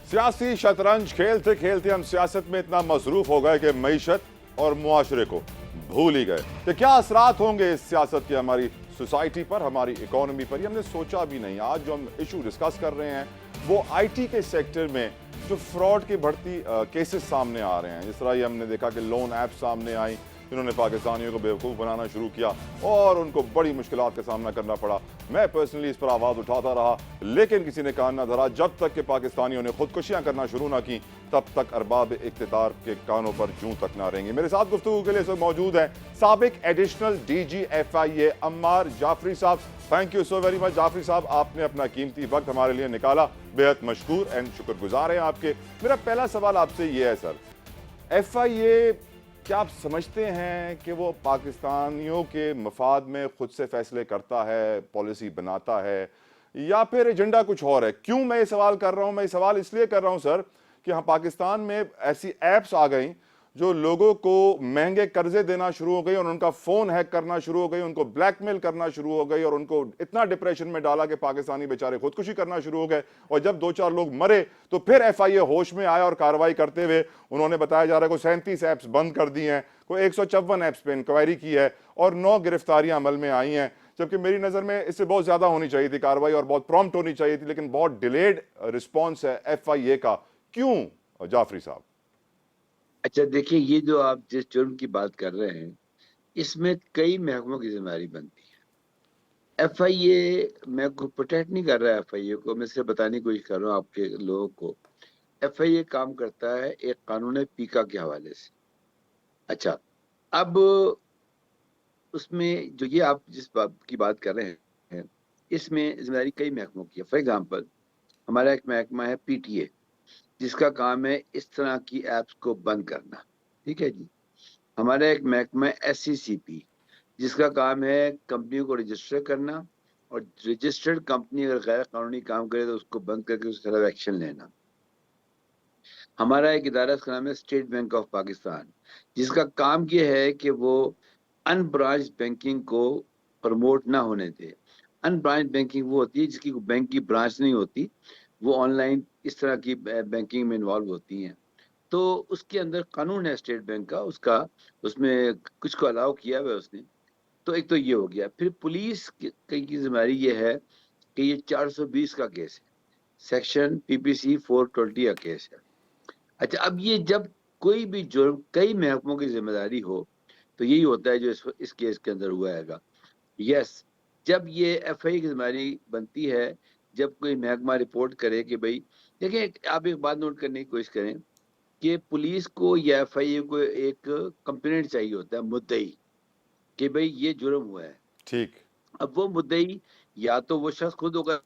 सियासी शतरंज खेलते खेलते हम सियासत में इतना मसरूफ हो गए कि मईशत और मुआशरे को भूल ही गए कि क्या असरात होंगे इस सियासत के हमारी सोसाइटी पर, हमारी इकोनॉमी पर। ये हमने सोचा भी नहीं। आज जो हम इशू डिस्कस कर रहे हैं वो आईटी के सेक्टर में जो फ्रॉड की बढ़ती केसेस सामने आ रहे हैं। जिस तरह ये हमने देखा कि लोन ऐप सामने आई जिन्होंने पाकिस्तानियों को बेवकूफ़ बनाना शुरू किया और उनको बड़ी मुश्किलात का सामना करना पड़ा। मैं पर्सनली इस पर आवाज़ उठाता रहा, लेकिन किसी ने कान न धरा। जब तक कि पाकिस्तानियों ने खुदकुशियां करना शुरू ना की, तब तक अरबाब इख्तियार के कानों पर जूं तक ना रहेंगे। मेरे साथ गुफ्तगू के लिए इस वक्त मौजूद है साबिक additional DG FIA Ammar Jafri sahab. Thank you so very much Jafri sahab, आपने अपना कीमती वक्त हमारे लिए निकाला। बेहद मशकूर एंड शुक्रगुजार हैं आपके। मेरा पहला सवाल आपसे ये है सर, FIA क्या आप समझते हैं कि वो पाकिस्तानियों के मफाद में खुद से फैसले करता है, पॉलिसी बनाता है, या फिर एजेंडा कुछ और है? क्यों मैं ये सवाल कर रहा हूँ? मैं ये सवाल इसलिए कर रहा हूँ सर कि हाँ, पाकिस्तान में ऐसी ऐप्स आ गई जो लोगों को महंगे कर्जे देना शुरू हो गई और उनका फ़ोन हैक करना शुरू हो गई, उनको ब्लैकमेल करना शुरू हो गई और उनको इतना डिप्रेशन में डाला कि पाकिस्तानी बेचारे खुदकुशी करना शुरू हो गए। और जब 2-4 लोग मरे तो फिर FIA होश में आया और कार्रवाई करते हुए उन्होंने बताया जा रहा है को 37 ऐप्स बंद कर दी हैं, कोई 154 ऐप्स पे इंक्वायरी की है और 9 गिरफ्तारियां अमल में आई हैं। जबकि मेरी नज़र में इससे बहुत ज़्यादा होनी चाहिए थी कार्रवाई और बहुत प्रॉम्प्ट होनी चाहिए थी, लेकिन बहुत डिलेड रिस्पॉन्स है FIA का। क्यों जाफरी साहब? अच्छा देखिए, ये जो आप जिस जुर्म की बात कर रहे हैं, इसमें कई महकमों की जिम्मेदारी बनती है। FIA मैं को प्रोटेक्ट नहीं कर रहा। FIA को मैं सिर्फ बताने की कोशिश कर रहा हूँ आपके लोगों को। FIA काम करता है एक कानून पीका के हवाले से। अच्छा, अब उसमें जो ये आप जिस बात की बात कर रहे हैं, इसमें जिम्मेदारी कई महकमों की है। फॉर एग्जाम्पल, हमारा एक महकमा है PTA, जिसका काम है इस तरह की एप्स को बंद करना। ठीक है जी। हमारा एक महकमा है SCCP, जिसका काम है कंपनियों को रजिस्टर करना और रजिस्टर्ड कंपनी अगर गैर कानूनी काम करे तो उसको बंद करके उस तरफ एक्शन लेना। हमारा एक इदारा इसका नाम है स्टेट बैंक ऑफ पाकिस्तान, जिसका काम ये है कि वो अनब्रांच बैंकिंग को प्रमोट ना होने दे। अनब्रांच बैंकिंग वो होती है जिसकी बैंक की ब्रांच नहीं होती, वो ऑनलाइन इस तरह की बैंकिंग में इन्वॉल्व होती हैं। तो उसके अंदर कानून है स्टेट बैंक का, उसका उसमें कुछ को अलाउ किया हुआ है उसने। तो एक तो ये हो गया। फिर पुलिस की जिम्मेदारी ये है कि ये 420 का केस है, सेक्शन PPC 420 का केस है। अच्छा, अब ये जब कोई भी जुर्म कई महकमों की जिम्मेदारी हो तो यही होता है जो इस केस के अंदर हुआ हैगा। यस, जब ये FIA की जिम्मेदारी बनती है, जब कोई महकमा रिपोर्ट करे कि भाई, देखिए आप एक बात नोट करने की कोशिश करें कि पुलिस को या FIA को एक कंप्लेंट चाहिए होता है, मुद्दई, कि भाई ये जुर्म हुआ है। ठीक। अब वो मुद्दई या तो वो शख्स खुद होगा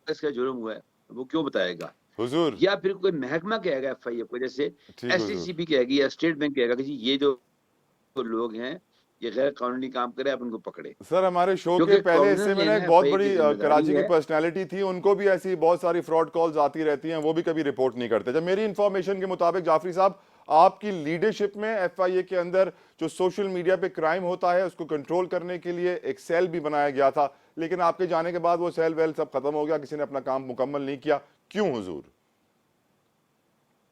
इसका जुर्म हुआ है, वो क्यों बताएगा, हुजूर। या फिर कोई महकमा कहेगा FIA को, जैसे ठीक हुजूर। SCCP कहेगी या स्टेट बैंक कहेगा कि जी ये जो लोग हैं ये गैर कानूनी काम करे, आप उनको पकड़े। सर, हमारे शो के क्योंकि पहले हिस्से कॉग्निजेंस में ना लेना एक बहुत FIA बड़ी की जिम्मेदारी कराची की है। पर्सनालिटी थी, उनको भी ऐसी बहुत सारी फ्रॉड कॉल्स आती रहती हैं, वो भी कभी रिपोर्ट नहीं करते। जब मेरी इंफॉर्मेशन के मुताबिक जाफरी साहब, आपकी लीडरशिप में FIA के अंदर जो सोशल मीडिया पे क्राइम होता है उसको कंट्रोल करने के लिए एक सेल भी बनाया गया था, लेकिन आपके जाने के बाद वो सेल वेल सब खत्म हो गया, किसी ने अपना काम मुकम्मल नहीं किया। क्यों हुजूर?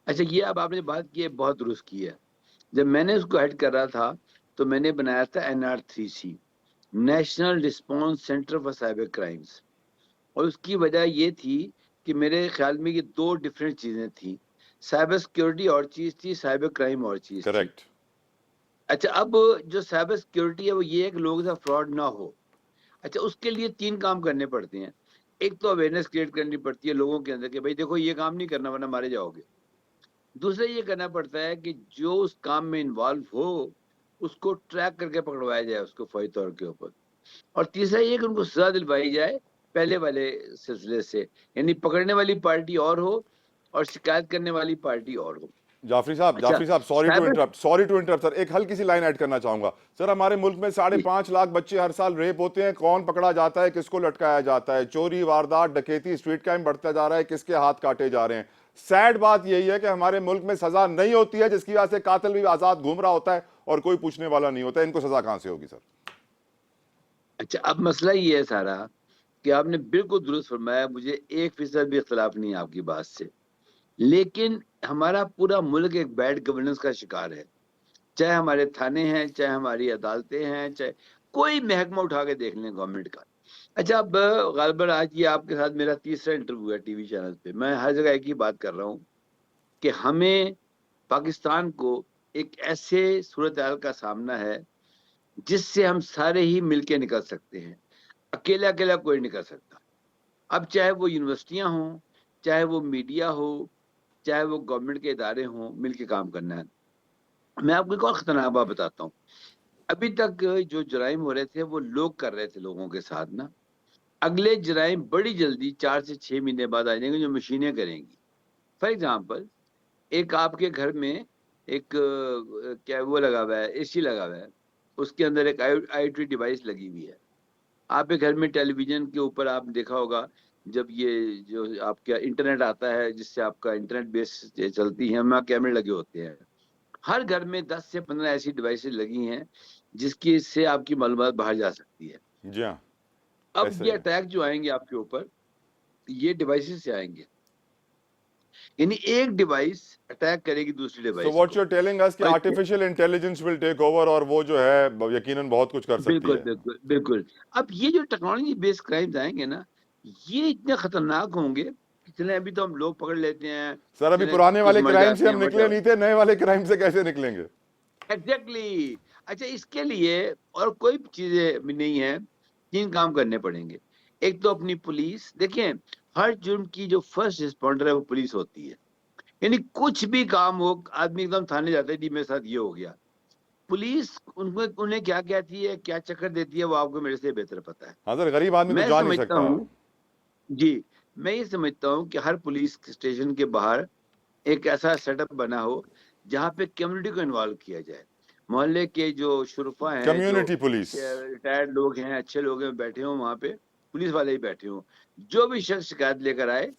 अच्छा, ये अब आपने बात की है, बहुत दुरुस्त की है। जब मैंने उसको हेड कर रहा था तो मैंने बनाया था NR3C, national response centre for cyber crimes. और उसकी वजह ये थी कि मेरे ख्याल में ये दो डिफरेंट चीजें थी। साइबर सिक्योरिटी और चीज थी, साइबर क्राइम और चीज थी। करेक्ट। अच्छा, अब जो साइबर सिक्योरिटी है वो ये है कि लोगों से फ्रॉड ना हो। अच्छा, उसके लिए 3 काम करने पड़ते हैं। एक तो अवेयरनेस क्रिएट करनी पड़ती है लोगों के अंदर कि भाई देखो ये काम नहीं करना वरना मारे जाओगे। दूसरा ये करना पड़ता है कि जो उस काम में इन्वॉल्व हो उसको ट्रैक करके पकड़वाया जाए उसको फौरी तौर के ऊपर। और तीसरा ये कि उनको सजा दिलवाई जाए पहले वाले सिलसिले से, यानी पकड़ने वाली पार्टी और हो और शिकायत करने वाली पार्टी और हो। जाफरी साहब, अच्छा, cyber sorry to interrupt sir, एक हल्की सी लाइन ऐड करना चाहूंगा सर। हमारे मुल्क में 5.5 लाख बच्चे हर साल रेप होते हैं, कौन पकड़ा जाता है, किसको लटकाया जाता है? चोरी, वारदात, डकैती, स्ट्रीट क्राइम बढ़ता जा रहा है, किसके हाथ काटे जा रहे हैं? सैड बात यही है कि हमारे मुल्क में सजा नहीं होती है, जिसकी वजह से कातिल भी आजाद घूम रहा होता है और कोई पूछने वाला नहीं होता है। इनको सजा कहां से होगी सर? अच्छा, अब मसला ये है सारा कि आपने बिल्कुल दुरुस्त फरमाया, मुझे 1% भी इख्तलाफ नहीं है आपकी बात से। लेकिन हमारा पूरा मुल्क एक बैड गवर्नेंस का शिकार है, चाहे हमारे थाने हैं, चाहे हमारी अदालतें हैं, चाहे कोई महकमा उठा के देख लें गवर्नमेंट का। अच्छा, अब गालिबन आज ये आपके साथ मेरा तीसरा इंटरव्यू है टीवी चैनल पे। मैं हर जगह एक ही बात कर रहा हूँ कि हमें पाकिस्तान को एक ऐसे सूरत हाल का सामना है जिससे हम सारे ही मिलके निकल सकते हैं, अकेला अकेला कोई निकल सकता। अब चाहे वो यूनिवर्सिटियां हों, चाहे वो मीडिया हो, चाहे वो गवर्नमेंट के इदारे हों, मिलके काम करना है। मैं आपको एक और खतरनाक बात बताता हूँ। अभी तक जो जराइम हो रहे थे वो लोग कर रहे थे लोगों के साथ ना, अगले जराइम बड़ी जल्दी 4 से 6 महीने बाद आ जाएंगे जो मशीनें करेंगी। फॉर एग्जाम्पल, एक आपके घर में एक क्या वो लगा हुआ है, एसी लगा हुआ है, उसके अंदर एक IoT डिवाइस लगी हुई है। आपके घर में टेलीविजन के ऊपर आप देखा होगा, जब ये जो आपका इंटरनेट आता है जिससे आपका इंटरनेट बेस चलती है, वहाँ कैमरे लगे होते हैं। हर घर में 10 से 15 ऐसी डिवाइसेस लगी हैं जिसकी से आपकी मालूमात बाहर जा सकती है। जी हाँ, अब ऐसे ये ही है। अटैक जो आएंगे आपके ऊपर, ये डिवाइसेस से आएंगे, यानी एक डिवाइस अटैक करेगी दूसरी सो डिवाइस व्हाट को। यू आर टेलिंग अस कि और artificial intelligence will take over और वो जो है यकीनन बहुत कुछ कर सकती बिल्कुल है। बिल्कुल बिल्कुल। अब ये जो टेक्नोलॉजी बेस्ड क्राइम्स आएंगे ना, ये इतने खतरनाक होंगे कि चले अभी तो हम लोग पकड़ लेते हैं, सर अभी चले पुराने कुछ वाले मर क्राइम से जाते हम हैं, निकले नहीं थे, नए वाले क्राइम से कैसे निकलेंगे? एग्जैक्टली। अच्छा, इसके लिए और कोई चीजें भी नहीं है, 3 काम करने पड़ेंगे। एक तो अपनी पुलिस, देखें हर जुर्म की जो फर्स्ट रिस्पॉन्डर है वो पुलिस होती है। यानी कुछ भी काम हो, आदमी एकदम थाने जाता है जी मेरे साथ ये हो गया, पुलिस उनको उन्हें क्या कहती है, क्या चक्कर देती है, वो आपको मेरे से बेहतर पता है। हाँ सर, गरीब आदमी तो मैं जा नहीं समझता सकता। हूँ जी, मैं ये समझता हूँ कि हर पुलिस स्टेशन के बाहर एक ऐसा सेटअप बना हो जहाँ पे कम्युनिटी को इन्वॉल्व किया जाए। मोहल्ले के जो शुरफा हैं, जो कम्युनिटी पुलिस। रिटायर्ड लोग हैं, अच्छे लोग हैं, बैठे हों वहाँ पे, पुलिस वाले ही बैठे हों। जो भी शख्स शिकायत लेकर आए,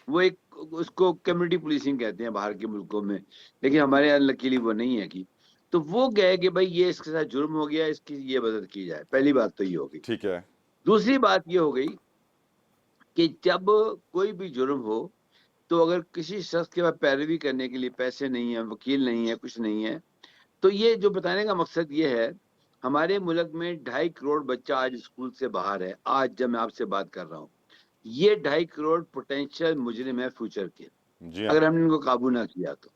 वो एक उसको कम्युनिटी पुलिसिंग कहते हैं बाहर के मुल्कों में, लेकिन हमारे यहाँ लकीली वो नहीं है की। तो वो गए कि भाई ये इसके साथ जुर्म हो गया, इसकी ये मदद की जाए। पहली बात तो ये हो गई। ठीक है। दूसरी बात ये हो गई कि जब कोई भी जुर्म हो, तो अगर किसी शख्स के पास पैरवी करने के लिए पैसे नहीं है, वकील नहीं है, कुछ नहीं है, तो ये जो बताने का मकसद ये है, हमारे मुल्क में 2.5 करोड़ बच्चा आज स्कूल से बाहर है। आज जब मैं आपसे बात कर रहा हूँ, ये 2.5 करोड़ पोटेंशियल मुजरिम है फ्यूचर के, जी हाँ। अगर हमने इनको काबू ना किया तो।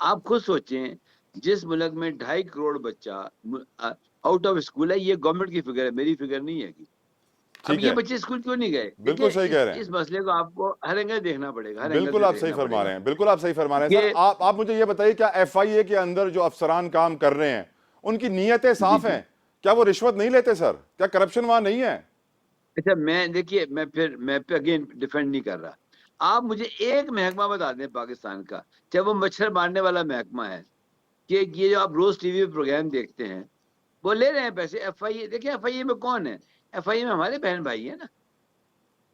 आप खुद सोचें, जिस मुल्क में 2.5 करोड़ बच्चा आउट ऑफ स्कूल है, ये गवर्नमेंट की फिगर है, मेरी फिगर नहीं है कि अब ठीक ये है, बच्चे स्कूल क्यों नहीं गए? देखिए, बिल्कुल सही कह रहे हैं। इस मसले को आपको हर एंगल देखना पड़ेगा, हर एंगल बिल्कुल से आप सही देखना फरमा रहे पड़ेगा हैं, बिल्कुल आप सही फरमा रहे हैं। सर कि आप मुझे ये बताइए, क्या FIA के अंदर जो अफसरान काम कर रहे हैं उनकी नीयतें जी साफ जी। हैं? क्या वो रिश्वत नहीं लेते सर? क्या करप्शन वहां नहीं है? अच्छा, मैं देखिए, मैं फिर अगेन डिफेंड नहीं कर रहा। आप मुझे एक महकमा बता दें पाकिस्तान का, चाहे वो मच्छर मारने वाला महकमा है, कि ये जो आप रोज टीवी पे प्रोग्राम देखते हैं, वो ले रहे हैं पैसे। FIA देखिए, FIA में कौन है? FIA में हमारे बहन भाई है ना,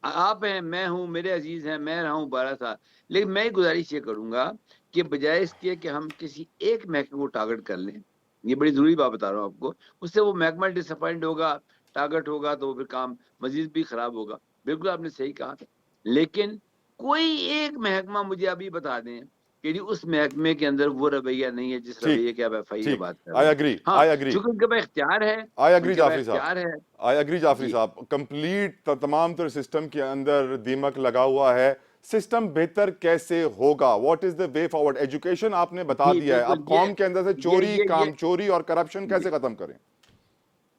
आप हैं, मैं हूं, मेरे अजीज हैं, मैं रहा हूं 12 साल। लेकिन मैं ही गुजारिश ये करूंगा कि बजाय इसके कि हम किसी एक महकमे को टारगेट कर लें, ये बड़ी जरूरी बात बता रहा हूँ आपको, उससे वो महकमा डिसअपॉइंट होगा, टारगेट होगा, तो फिर काम मजीद भी खराब होगा। बिल्कुल आपने सही कहा। लेकिन कोई एक महकमा मुझे अभी बता दें कि जी उस महकमे के अंदर वो रवैया नहीं है जिस ठीक, रवैये की आप FIA की ठीक। बात कर रहे हैं। आई हाँ, एग्री, चूंकि उनके पास इख्तियार है, आई एग्री उनके पास जाफरी साहब, इख्तियार है। आई एग्री जाफरी जी साहब। कंप्लीट तमाम तर सिस्टम के अंदर दीमक लगा हुआ है। सिस्टम बेहतर कैसे होगा? What is the way forward? Education आपने बता जी दिया है, अब बिल्कुल। कौम के अंदर से ये चोरी, ये ये काम चोरी और करप्शन जी, कैसे खत्म करें?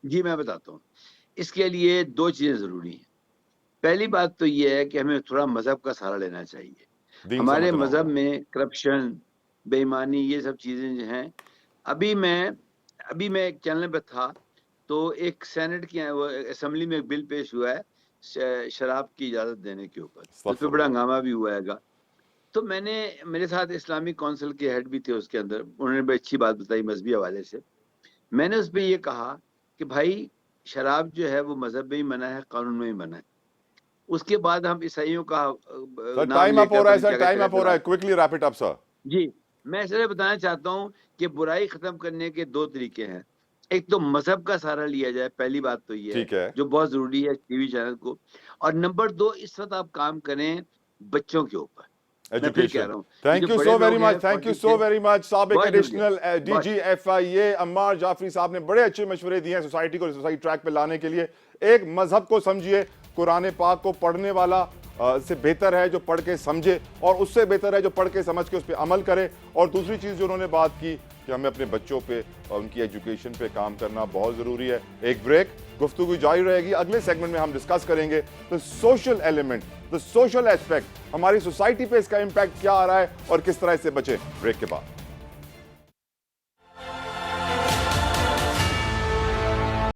जी मैं बताता हूँ। इसके लिए 2 चीजें जरूरी हैं। पहली बात तो ये है कि हमें थोड़ा मजहब का सहारा लेना चाहिए। दीन हमारे समझना मजहब होगा। में करप्शन, बेईमानी, ये सब चीजें जो हैं, अभी मैं एक चैनल पे था, तो एक सेनेट की वो असेंबली में एक बिल पेश हुआ है शराब की इजाजत देने के ऊपर, उस पर बड़ा अस्तगफुरुल्लाह। हंगामा भी हुआ है। तो मेरे साथ इस्लामिक काउंसिल के हेड भी थे उसके अंदर, उन्होंने बड़ी अच्छी बात बताई मजहबी हवाले से। मैंने उस पे ये कहा कि भाई, शराब जो है वो मजहब में ही मना है, कानून में ही मना है। उसके बाद हम ईसाइयों का सर नाम टाइम अप हो लेकर रहा है, पता नहीं सर क्या क्या टाइम चले अप हो रहा चला। है, quickly wrap it up sir. जी, मैं इसलिए बताना चाहता हूँ कि बुराई खत्म करने के 2 तरीके हैं। एक तो मजहब का सहारा लिया जाए, पहली बात तो ये है, ठीक है। जो बहुत जरूरी है टीवी चैनल को। और नंबर 2, इस वक्त आप काम करें बच्चों के ऊपर। मैं फिर कह एजुकेशन। रहा हूँ थैंक जो यू बड़े सो वेरी लोग हैं मच, थैंक यू 40 सो के, वेरी मच। साबिक बहुत एडिशनल शुक्रिया डीजी FIA अम्मार जाफरी साहब ने बड़े अच्छे मशवरे दिए हैं सोसाइटी को सोसाइटी ट्रैक पे लाने के लिए। एक मजहब को समझिए, कुरान पाक को पढ़ने वाला से बेहतर है जो पढ़ के समझे, और उससे बेहतर है जो पढ़ के समझ के उस पर अमल करे। और दूसरी चीज़ जो उन्होंने बात की कि हमें अपने बच्चों पे और उनकी एजुकेशन पे काम करना बहुत ज़रूरी है। एक ब्रेक, गुफ्तगू जारी रहेगी। अगले सेगमेंट में हम डिस्कस करेंगे the social element, the social aspect, हमारी सोसाइटी पे इसका इम्पैक्ट क्या आ रहा है और किस तरह इससे बचे। ब्रेक के बाद।